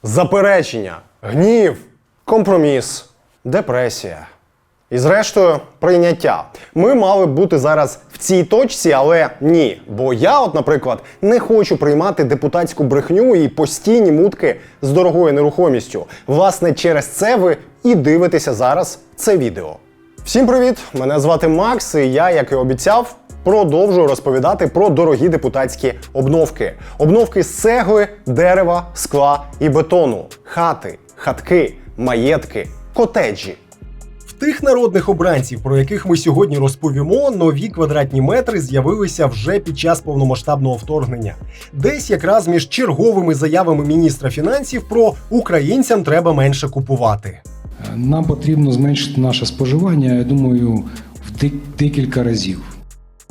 заперечення, гнів, компроміс, депресія. І зрештою, прийняття. Ми мали б бути зараз в цій точці, але ні. Бо я, наприклад, не хочу приймати депутатську брехню і постійні мутки з дорогою нерухомістю. Власне, через це ви і дивитеся зараз це відео. Всім привіт! Мене звати Макс, і я, як і обіцяв, продовжую розповідати про дорогі депутатські обновки. Обновки з цегли, дерева, скла і бетону. Хати, хатки, маєтки, котеджі. В тих народних обранців, про яких ми сьогодні розповімо, нові квадратні метри з'явилися вже під час повномасштабного вторгнення. Десь якраз між черговими заявами міністра фінансів про «українцям треба менше купувати». Нам потрібно зменшити наше споживання, я думаю, в декілька разів.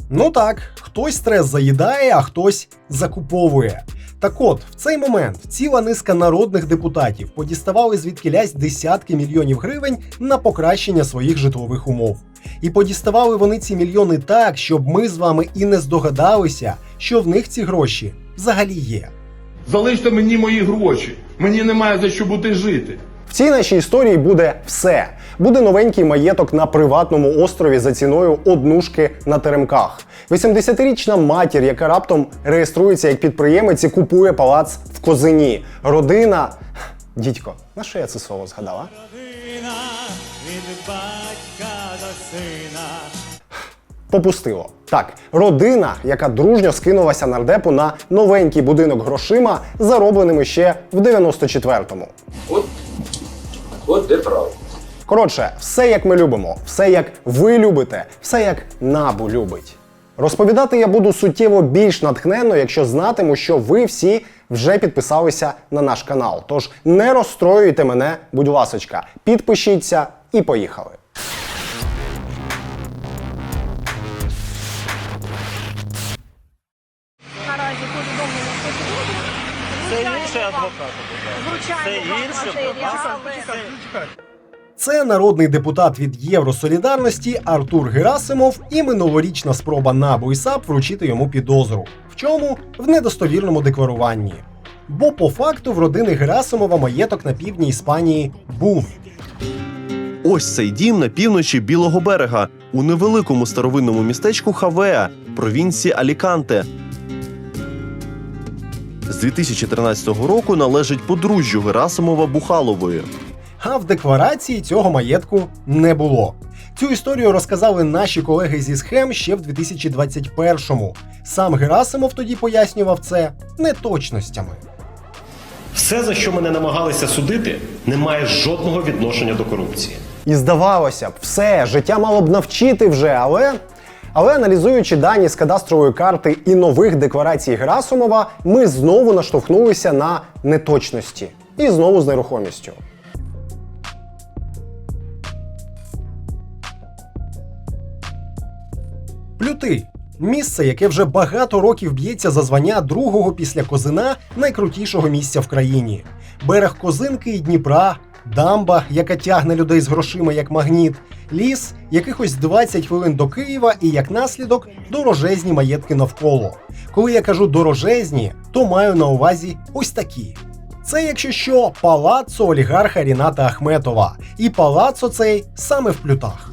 Ну так, хтось стрес заїдає, а хтось закуповує. Так от, в цей момент ціла низка народних депутатів подіставали звідкілясь десятки мільйонів гривень на покращення своїх житлових умов. І подіставали вони ці мільйони так, щоб ми з вами і не здогадалися, що в них ці гроші взагалі є. Залиште мені мої гроші, мені немає за що бути жити. В цій нашій історії буде все. Буде новенький маєток на приватному острові за ціною однушки на Теремках. 80-річна матір, яка раптом реєструється як підприємець і купує палац в Козині. Родина... Дідько, на що я це слово згадала? Родина від батька до сина. Попустило. Так, родина, яка дружньо скинулася нардепу на новенький будинок грошима, заробленими ще в 94-му. От де правда. Коротше, все як ми любимо, все як ви любите, все як НАБУ любить. Розповідати я буду суттєво більш натхненно, якщо знатиму, що ви всі вже підписалися на наш канал. Тож не розстроюйте мене, будь ласочка, підпишіться і поїхали. Наразі повідомлення про підозру. Це інший адвокат. Це інший адвокат. Це народний депутат від Євросолідарності Артур Герасимов і минулорічна спроба НАБУ і САП вручити йому підозру. В чому? В недостовірному декларуванні. Бо по факту в родини Герасимова маєток на півдні Іспанії був. Ось цей дім на півночі Білого берега, у невеликому старовинному містечку Хавеа, провінції Аліканте. З 2013 року належить подружжю Герасимова-Бухалової. А в декларації цього маєтку не було. Цю історію розказали наші колеги зі схем ще в 2021-му. Сам Герасимов тоді пояснював це неточностями. Все, за що мене намагалися судити, не має жодного відношення до корупції. І здавалося б, все, життя мало б навчити вже, але аналізуючи дані з кадастрової карти і нових декларацій Герасимова, ми знову наштовхнулися на неточності. І знову з нерухомістю. Плюти. Місце, яке вже багато років б'ється за звання другого після Козина найкрутішого місця в країні. Берег Козинки і Дніпра, дамба, яка тягне людей з грошима як магніт, ліс, якихось 20 хвилин до Києва і, як наслідок, дорожезні маєтки навколо. Коли я кажу дорожезні, то маю на увазі ось такі. Це, якщо що, палаццо олігарха Ріната Ахметова. І палаццо цей саме в Плютах.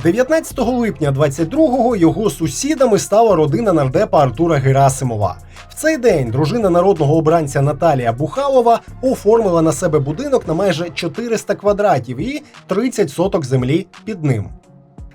19 липня 22-го його сусідами стала родина нардепа Артура Герасимова. В цей день дружина народного обранця Наталія Бухалова оформила на себе будинок на майже 400 квадратів і 30 соток землі під ним.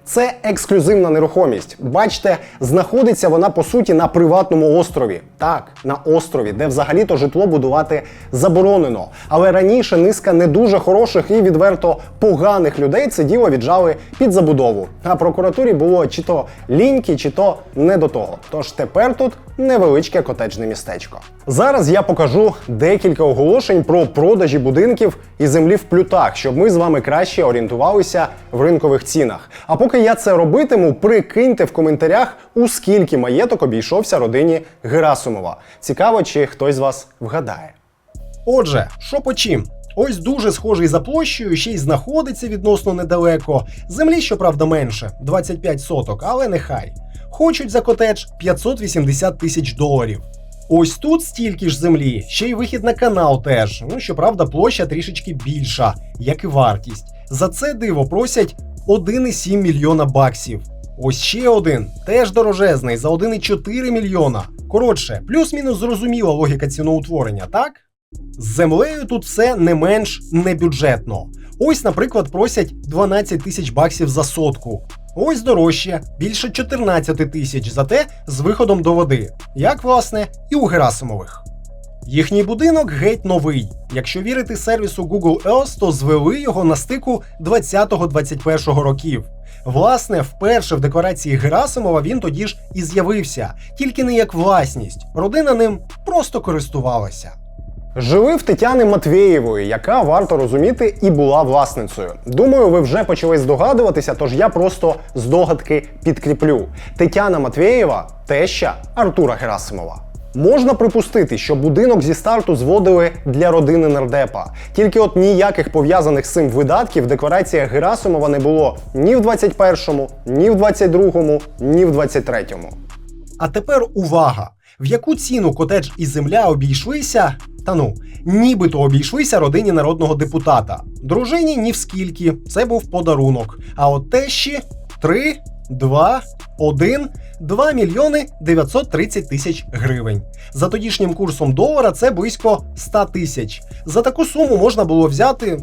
Це ексклюзивна нерухомість. Бачите, знаходиться вона, по суті, на приватному острові. Так, на острові, де взагалі-то житло будувати заборонено. Але раніше низка не дуже хороших і відверто поганих людей це діло віджали під забудову. А прокуратурі було чи то ліньки, чи то не до того. Тож тепер тут невеличке котеджне містечко. Зараз я покажу декілька оголошень про продажі будинків і землі в Плютах, щоб ми з вами краще орієнтувалися в ринкових цінах. А поки я це робитиму, прикиньте в коментарях, у скільки маєток обійшовся родині Герасимова. Цікаво, чи хтось з вас вгадає. Отже, що по чим? Ось дуже схожий за площею, ще й знаходиться відносно недалеко. Землі, щоправда, менше – 25 соток, але нехай. Хочуть за котедж $580 тисяч. Ось тут стільки ж землі, ще й вихід на канал теж. Ну, щоправда, площа трішечки більша, як і вартість. За це диво просять 1,7 мільйона баксів. Ось ще один, теж дорожезний, за 1,4 мільйона. Коротше, плюс-мінус зрозуміла логіка ціноутворення, так? З землею тут все не менш небюджетно. Ось, наприклад, просять 12 тисяч баксів за сотку. Ось дорожче, більше 14 тисяч, зате з виходом до води. Як, власне, і у Герасимових. Їхній будинок геть новий. Якщо вірити сервісу Google Earth, то звели його на стику 20-21 років. Власне, вперше в декларації Герасимова він тоді ж і з'явився, тільки не як власність. Родина ним просто користувалася. Жили в Тетяни Матвєєвої, яка, варто розуміти, і була власницею. Думаю, ви вже почали здогадуватися, тож я просто здогадки підкріплю. Тетяна Матвєєва – теща Артура Герасимова. Можна припустити, що будинок зі старту зводили для родини нардепа. Тільки от ніяких пов'язаних з цим видатків в деклараціях Герасимова не було ні в 21-му, ні в 22-му, ні в 23-му. А тепер увага! В яку ціну котедж і земля обійшлися? Та ну, нібито обійшлися родині народного депутата. Дружині ні в скільки, це був подарунок. А от тещі 3, 2, 1, 2 мільйони 930 тисяч гривень. За тодішнім курсом долара це близько 100 тисяч. За таку суму можна було взяти,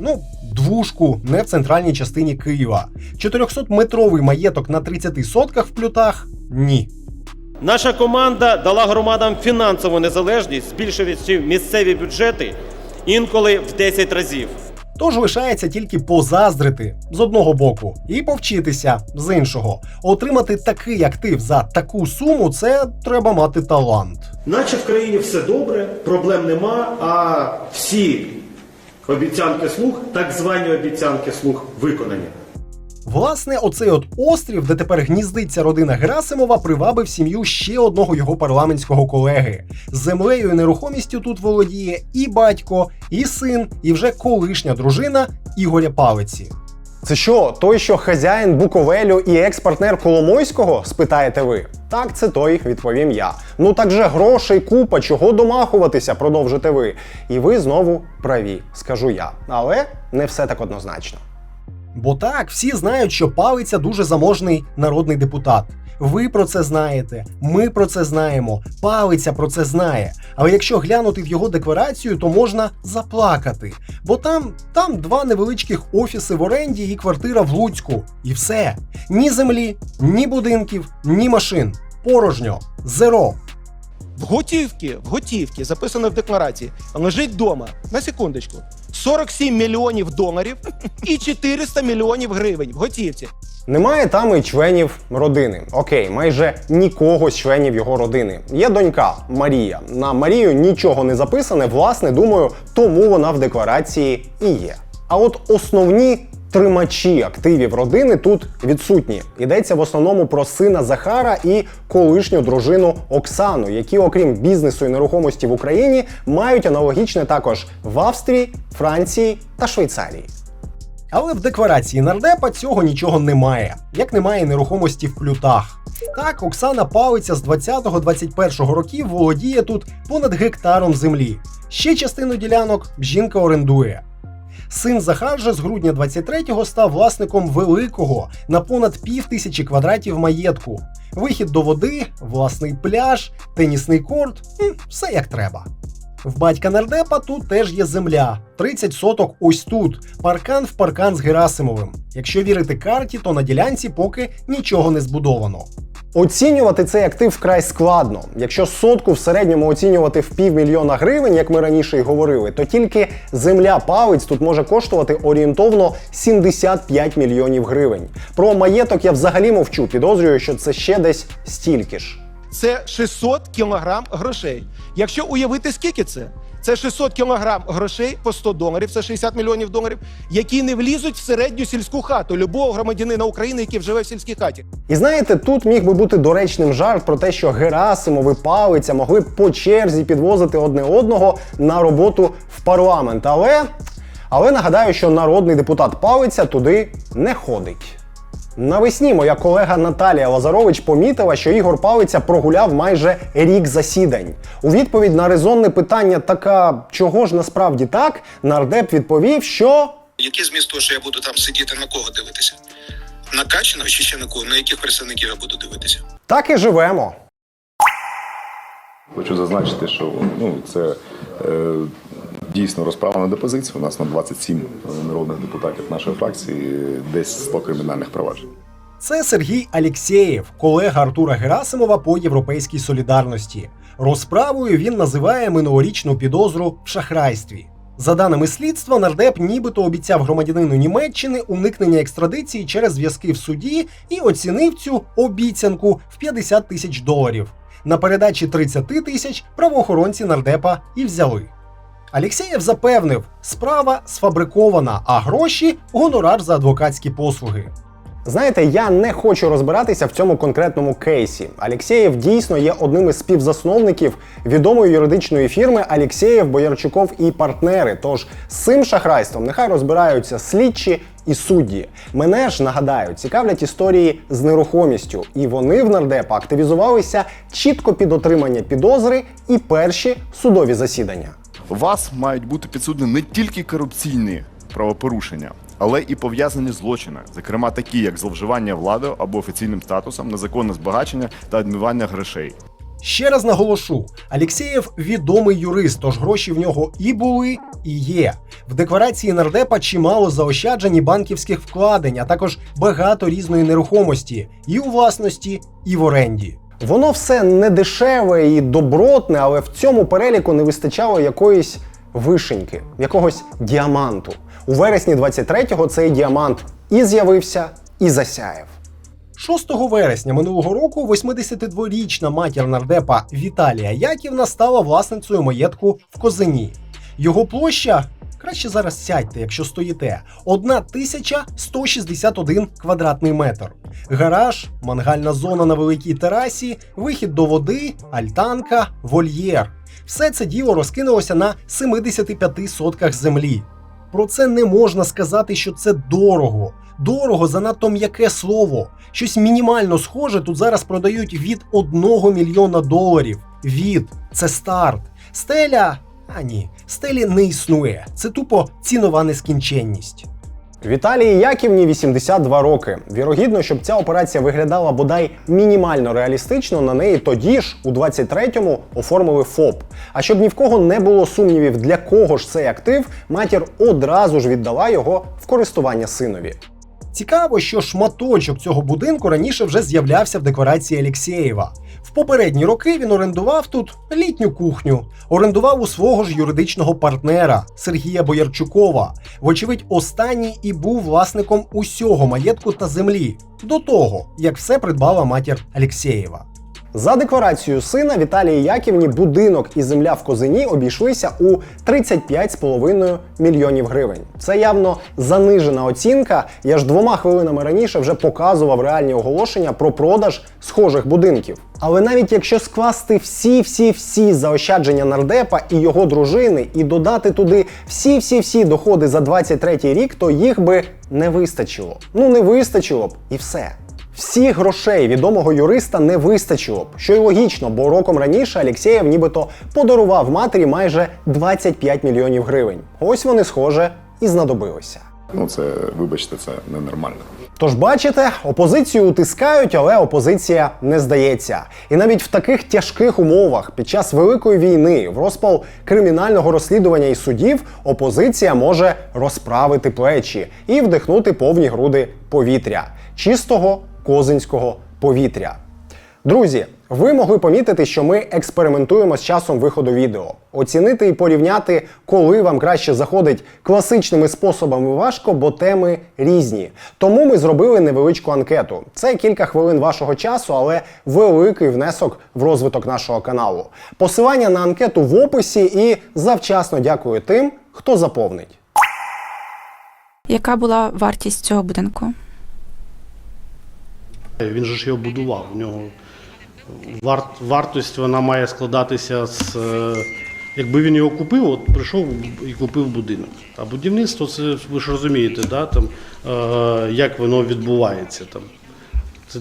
двушку не в центральній частині Києва. 400-метровий маєток на 30 сотках в Плютах – ні. Наша команда дала громадам фінансову незалежність, збільшуючи місцеві бюджети інколи в 10 разів. Тож лишається тільки позаздрити з одного боку і повчитися з іншого. Отримати такий актив за таку суму – це треба мати талант. Наче в країні все добре, проблем нема, а всі обіцянки слуг, так звані обіцянки слуг, виконані. Власне, оцей от острів, де тепер гніздиться родина Герасимова, привабив сім'ю ще одного його парламентського колеги. Землею і нерухомістю тут володіє і батько, і син, і вже колишня дружина Ігоря Палиці. Це що, той, що хазяїн Буковелю і екс-партнер Коломойського, спитаєте ви? Так, це той, відповім я. Ну так же грошей купа, чого домахуватися, продовжите ви. І ви знову праві, скажу я. Але не все так однозначно. Бо так, всі знають, що Палиця дуже заможний народний депутат. Ви про це знаєте, ми про це знаємо, Палиця про це знає. Але якщо глянути в його декларацію, то можна заплакати. Бо там 2 невеличких офіси в оренді і квартира в Луцьку. І все. Ні землі, ні будинків, ні машин. Порожньо. Зеро. В готівці, записано в декларації, лежить вдома, на секундочку, 47 мільйонів доларів і 400 мільйонів гривень в готівці. Немає там і членів родини. Окей, майже нікого з членів його родини. Є донька Марія. На Марію нічого не записане, власне, думаю, тому вона в декларації і є. А от основні тримачі активів родини тут відсутні. Йдеться в основному про сина Захара і колишню дружину Оксану, які, окрім бізнесу і нерухомості в Україні, мають аналогічне також в Австрії, Франції та Швейцарії. Але в декларації нардепа цього нічого немає, як немає нерухомості в Плютах. Так, Оксана Палиця з 20-21 років володіє тут понад гектаром землі. Ще частину ділянок жінка орендує. Син Захар же з грудня 23-го став власником великого на понад 5000 квадратів маєтку. Вихід до води, власний пляж, тенісний корт – все як треба. В батька нардепа тут теж є земля. 30 соток ось тут. Паркан в паркан з Герасимовим. Якщо вірити карті, то на ділянці поки нічого не збудовано. Оцінювати цей актив вкрай складно. Якщо сотку в середньому оцінювати в 500 000 гривень, як ми раніше й говорили, то тільки земля Палиць тут може коштувати орієнтовно 75 мільйонів гривень. Про маєток я взагалі мовчу, підозрюю, що це ще десь стільки ж. Це 600 кілограм грошей. Якщо уявити, скільки це? Це 600 кілограм грошей по 100 доларів, це 60 мільйонів доларів, які не влізуть в середню сільську хату любого громадянина України, який живе в сільській хаті. І знаєте, тут міг би бути доречним жарт про те, що Герасимов і Палиця могли б по черзі підвозити одне одного на роботу в парламент. Але нагадаю, що народний депутат Палиця туди не ходить. Навесні моя колега Наталія Лазарович помітила, що Ігор Палиця прогуляв майже рік засідань. У відповідь на резонне питання «така чого ж насправді так?» нардеп відповів, що який зміст того, що я буду там сидіти, на кого дивитися? На Качина чи ще на кого? На яких представників я буду дивитися? так і живемо. Хочу зазначити, що це дійсно розправа на депозицію. У нас на 27 народних депутатів нашої фракції десь 100 кримінальних проваджень. Це Сергій Алєксєєв, колега Артура Герасимова по «Європейській солідарності». Розправою він називає минулорічну підозру в шахрайстві. За даними слідства, нардеп нібито обіцяв громадянину Німеччини уникнення екстрадиції через зв'язки в суді і оцінив цю обіцянку в $50 тисяч. На передачі 30 тисяч правоохоронці нардепа і взяли. Алєксєєв запевнив, справа сфабрикована, а гроші – гонорар за адвокатські послуги. Знаєте, я не хочу розбиратися в цьому конкретному кейсі. Алєксєєв дійсно є одним із співзасновників відомої юридичної фірми Алєксєєв, Боярчуков і партнери. Тож з цим шахрайством нехай розбираються слідчі і судді. Мене ж, нагадаю, цікавлять історії з нерухомістю. І вони в нардепа активізувалися чітко під отримання підозри і перші судові засідання. У вас мають бути підсудні не тільки корупційні правопорушення, але і пов'язані злочини, зокрема такі, як зловживання владою або офіційним статусом, незаконне збагачення та відмивання грошей. Ще раз наголошу, Алєксєєв відомий юрист, тож гроші в нього і були, і є. В декларації нардепа чимало заощаджень і банківських вкладень, а також багато різної нерухомості і у власності, і в оренді. Воно все не дешеве і добротне, але в цьому переліку не вистачало якоїсь вишеньки, якогось діаманту. У вересні 23-го цей діамант і з'явився, і засяяв. 6 вересня минулого року 82-річна матір нардепа Віталія Яківна стала власницею маєтку в Козині. Його площа, краще зараз сядьте, якщо стоїте, 1161 квадратний метр. Гараж, мангальна зона на великій терасі, вихід до води, альтанка, вольєр. Все це діло розкинулося на 75 сотках землі. Про це не можна сказати, що це дорого. Дорого – занадто м'яке слово. Щось мінімально схоже тут зараз продають від $1 мільйона. Від – це старт. Стеля – а ні, стелі не існує. Це тупо цінова нескінченність. Віталії Яківні 82 роки. Вірогідно, щоб ця операція виглядала бодай мінімально реалістично, на неї тоді ж, у 23-му, оформили ФОП. А щоб ні в кого не було сумнівів, для кого ж цей актив, матір одразу ж віддала його в користування синові. Цікаво, що шматочок цього будинку раніше вже з'являвся в декларації Алєксєєва. В попередні роки він орендував тут літню кухню, орендував у свого ж юридичного партнера Сергія Боярчукова. Вочевидь, останній і був власником усього маєтку та землі, до того, як все придбала матір Алєксєєва. За декларацією сина Віталії Яківні будинок і земля в Козині обійшлися у 35,5 мільйонів гривень. Це явно занижена оцінка, я ж 2 хвилинами раніше вже показував реальні оголошення про продаж схожих будинків. Але навіть якщо скласти всі заощадження нардепа і його дружини і додати туди всі доходи за 23-й рік, то їх би не вистачило. Не вистачило б і все. Всіх грошей відомого юриста не вистачило б, що й логічно, бо роком раніше Алєксєєв нібито подарував матері майже 25 мільйонів гривень. Ось вони, схоже, і знадобилися. Це, вибачте, це ненормально. Тож бачите, опозицію утискають, але опозиція не здається. І навіть в таких тяжких умовах, під час Великої війни, в розпал кримінального розслідування і судів, опозиція може розправити плечі і вдихнути повні груди повітря. Чистого козинського повітря. Друзі, ви могли помітити, що ми експериментуємо з часом виходу відео. Оцінити і порівняти, коли вам краще заходить класичними способами важко, бо теми різні. Тому ми зробили невеличку анкету. Це кілька хвилин вашого часу, але великий внесок в розвиток нашого каналу. Посилання на анкету в описі і завчасно дякую тим, хто заповнить. Яка була вартість цього будинку? Він же ж його будував. У нього вартість вона має складатися з Якби він його купив, от прийшов і купив будинок. А будівництво, це ви ж розумієте, да, там, як воно відбувається. Там.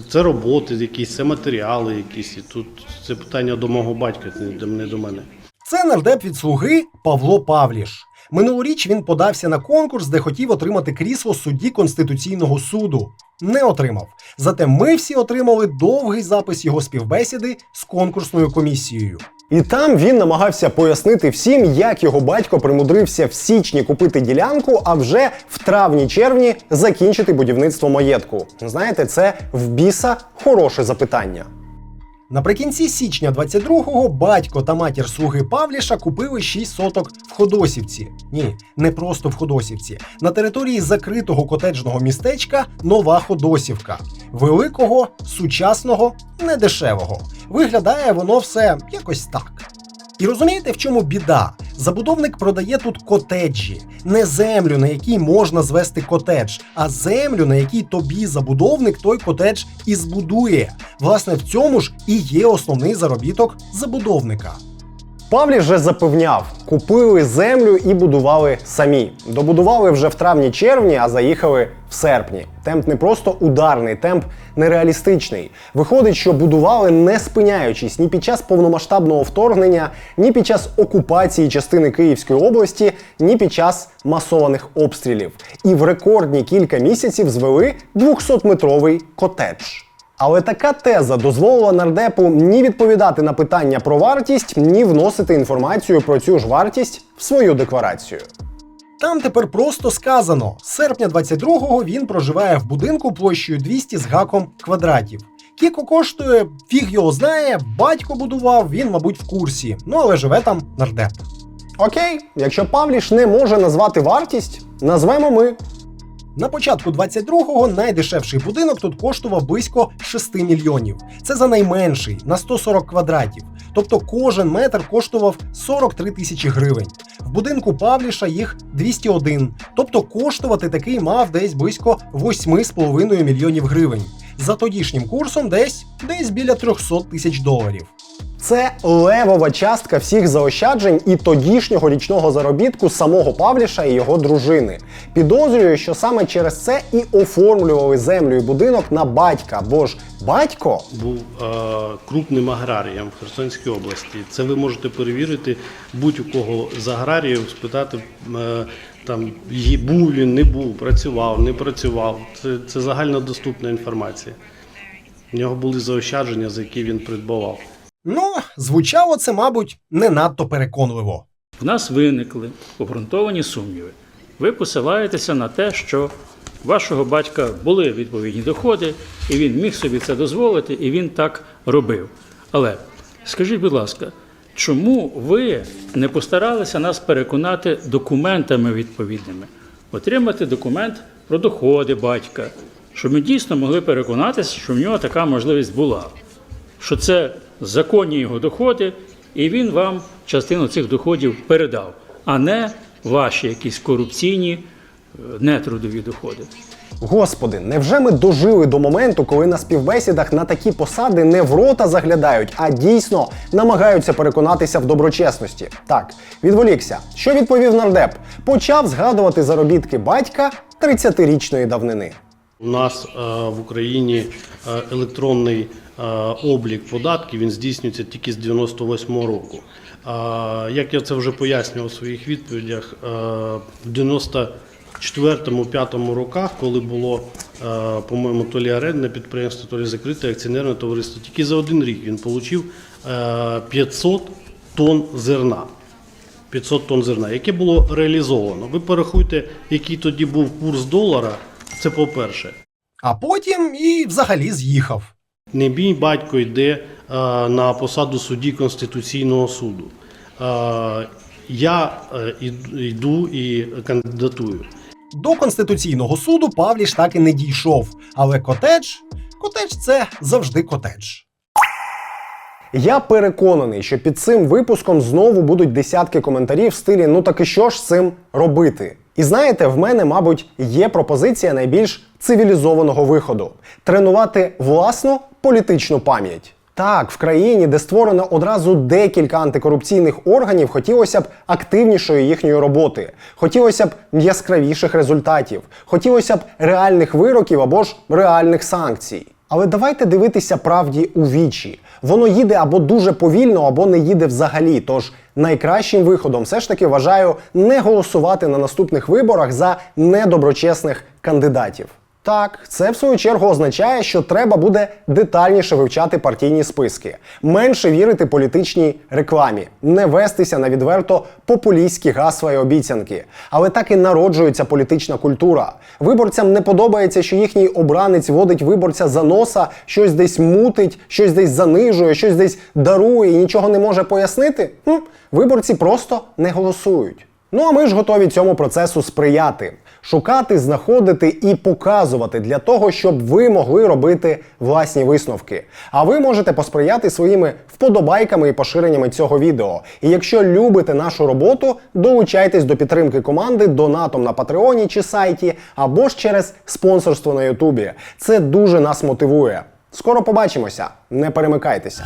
Це роботи якісь, це матеріали якісь. І тут це питання до мого батька, не до мене. Це нардеп від «Слуги» Павло Павліш. Минулоріч він подався на конкурс, де хотів отримати крісло судді Конституційного суду. Не отримав. Зате ми всі отримали довгий запис його співбесіди з конкурсною комісією. І там він намагався пояснити всім, як його батько примудрився в січні купити ділянку, а вже в травні-червні закінчити будівництво маєтку. Знаєте, це в біса хороше запитання. Наприкінці січня 22-го батько та матір «Слуги» Павліша купили 6 соток в Ходосівці. Ні, не просто в Ходосівці. На території закритого котеджного містечка Нова Ходосівка. Великого, сучасного, недешевого. Виглядає воно все якось так. І розумієте, в чому біда? Забудовник продає тут котеджі. Не землю, на якій можна звести котедж, а землю, на якій тобі забудовник той котедж і збудує. Власне, в цьому ж і є основний заробіток забудовника. Павліш же запевняв, купили землю і будували самі. Добудували вже в травні-червні, а заїхали в серпні. Темп не просто ударний, темп нереалістичний. Виходить, що будували не спиняючись ні під час повномасштабного вторгнення, ні під час окупації частини Київської області, ні під час масованих обстрілів. І в рекордні кілька місяців звели 200-метровий котедж. Але така теза дозволила нардепу ні відповідати на питання про вартість, ні вносити інформацію про цю ж вартість в свою декларацію. Там тепер просто сказано, з серпня 22-го він проживає в будинку площею 200 з гаком квадратів. Кілько коштує, фіг його знає, батько будував, він, мабуть, в курсі. Ну, але живе там нардеп. Окей, якщо Павліш не може назвати вартість, назвемо ми. На початку 22-го найдешевший будинок тут коштував близько 6 мільйонів. Це за найменший, на 140 квадратів. Тобто кожен метр коштував 43 тисячі гривень. В будинку Павліша їх 201. Тобто коштувати такий мав десь близько 8,5 мільйонів гривень. За тодішнім курсом десь біля 300 тисяч доларів. Це левова частка всіх заощаджень і тодішнього річного заробітку самого Павліша і його дружини. Підозрюю, що саме через це і оформлювали землю і будинок на батька, бо ж батько був крупним аграрієм в Херсонській області. Це ви можете перевірити будь-у кого з аграріїв, спитати, там, був він, не був, працював, не працював. Це загальнодоступна інформація. У нього були заощадження, за які він придбавав. Ну, звучало це, мабуть, не надто переконливо. В нас виникли обґрунтовані сумніви. Ви посилаєтеся на те, що у вашого батька були відповідні доходи, і він міг собі це дозволити, і він так робив. Але скажіть, будь ласка, чому ви не постаралися нас переконати документами відповідними? Отримати документ про доходи батька, щоб ми дійсно могли переконатися, що в нього така можливість була. Що це законні його доходи, і він вам частину цих доходів передав, а не ваші якісь корупційні, нетрудові доходи. Господи, невже ми дожили до моменту, коли на співбесідах на такі посади не в рота заглядають, а дійсно намагаються переконатися в доброчесності? Так, відволікся. Що відповів нардеп? Почав згадувати заробітки батька 30-річної давнини. У нас в Україні електронний облік податків, він здійснюється тільки з 98-го року. Як я це вже пояснював у своїх відповідях, в 94-5 роках, коли було, по-моєму, то лі орендне підприємство, то лі закрите акціонерне товариство, тільки за один рік він отримав 500 тонн зерна. 500 тонн зерна, яке було реалізовано. Ви порахуйте, який тоді був курс долара, це по-перше. А потім і взагалі з'їхав. Не мій батько йде на посаду судді Конституційного суду. Я йду і кандидатую. До Конституційного суду Павліш так і не дійшов. Але котедж – це завжди котедж. Я переконаний, що під цим випуском знову будуть десятки коментарів в стилі «ну так і що ж з цим робити?». І знаєте, в мене, мабуть, є пропозиція найбільш цивілізованого виходу – тренувати власну політичну пам'ять. Так, в країні, де створено одразу декілька антикорупційних органів, хотілося б активнішої їхньої роботи, хотілося б яскравіших результатів, хотілося б реальних вироків або ж реальних санкцій. Але давайте дивитися правді у вічі. Воно їде або дуже повільно, або не їде взагалі. Тож найкращим виходом все ж таки вважаю не голосувати на наступних виборах за недоброчесних кандидатів. Так, це в свою чергу означає, що треба буде детальніше вивчати партійні списки, менше вірити політичній рекламі, не вестися на відверто популістські гасла і обіцянки. Але так і народжується політична культура. Виборцям не подобається, що їхній обранець водить виборця за носа, щось десь мутить, щось десь занижує, щось десь дарує і нічого не може пояснити. Виборці просто не голосують. Ну а ми ж готові цьому процесу сприяти. Шукати, знаходити і показувати для того, щоб ви могли робити власні висновки. А ви можете посприяти своїми вподобайками і поширеннями цього відео. І якщо любите нашу роботу, долучайтесь до підтримки команди донатом на Патреоні чи сайті, або ж через спонсорство на Ютубі. Це дуже нас мотивує. Скоро побачимося, не перемикайтеся.